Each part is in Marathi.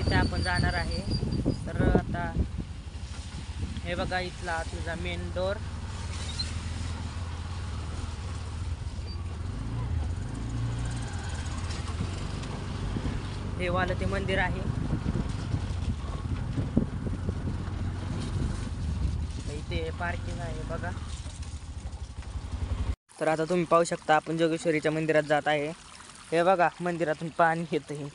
तिथे आपण जाणार आहे. तर आता हे बघा, इथला तुझा मेन डोर. हे वालं ते मंदिर आहे. इथे पार्किंग आहे बघा. तर आता तुम्ही पाहू शकता, आपण जोगेश्वरीच्या मंदिरात जात आहे. हे बघा, मंदिरातून पाणी येत आहे.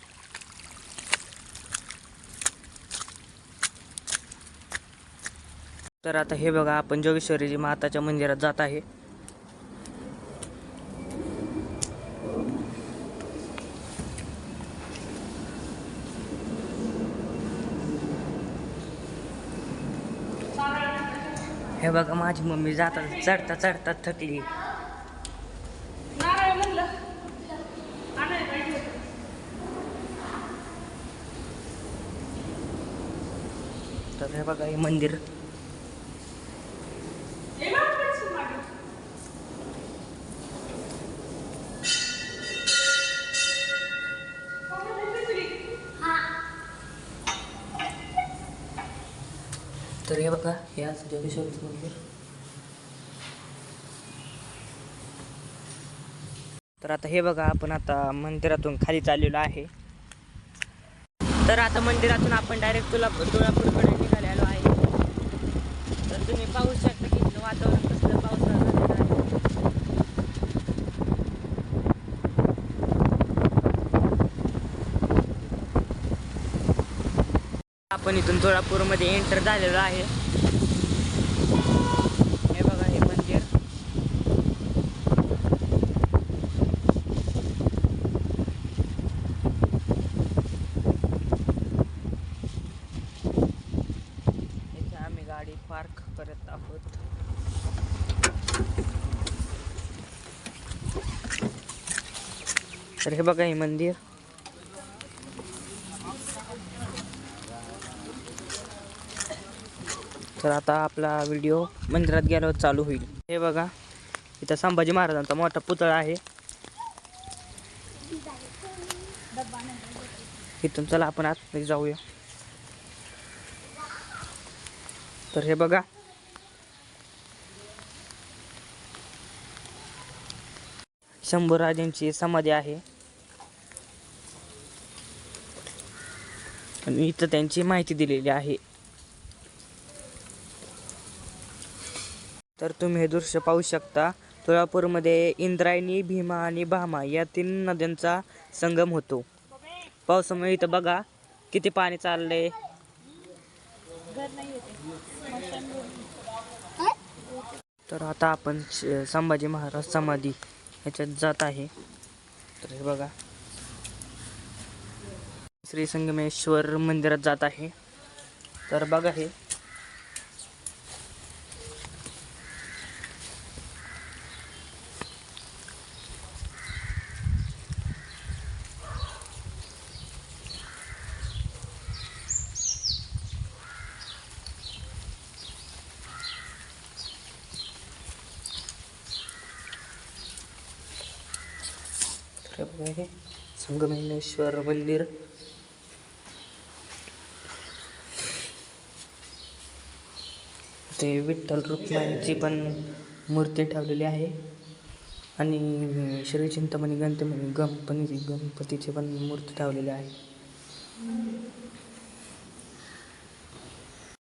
तर आता हे बघा, आपण जोगेश्वरी माताच्या मंदिरात जात आहे. हे बघा, माझी मम्मी जातात चढता चढता थकली. तर हे बघा, हे मंदिर. तर हे बघा, हे आज जोगेश्वरीचं मंदिर. तर आता हे बघा, आपण आता मंदिरातून खाली चाललेलो आहे. तर आता मंदिरातून आपण डायरेक्ट तुळापूरकडे निघालेलो आहे. तर तुम्ही पाहू शकता की इथलं वातावरण कसलं पावसाळा झालेलं आहे. आपण इथून तुळापूरमध्ये एंटर झालेलो आहे. हे बघा, हे मंदिर. इथे आम्ही गाडी पार्क करत आहोत. तर हे बघा, हे मंदिर. तर आता आपला व्हिडिओ मंदिरात गेल्यावर चालू होईल. हे बघा, इथं संभाजी महाराजांचा मोठा पुतळा आहे. इथून चला आपण आतमध्ये जाऊया. तर हे बघा, शंभूराजांची समाधी आहे आणि इथं त्यांची माहिती दिलेली आहे. तर तुम्ही हे दृश्य पाहू शकता. तुळापूरमध्ये इंद्रायणी, भीमा आणि भामा या 3 नद्यांचा संगम होतो. पावसामुळे इथं बघा किती पाणी चाललंय. तर आता आपण संभाजी महाराज समाधी ह्याच्यात जात आहे. तर हे बघा, श्री संगमेश्वर मंदिरात जात आहे. तर बघा, हे हे संगमेश्वर मंदिर. ते विठ्ठल रुक्माईची पण मूर्ती ठेवलेली आहे आणि श्री चिंतामणी गणपतीची पण मूर्ती ठेवलेली आहे.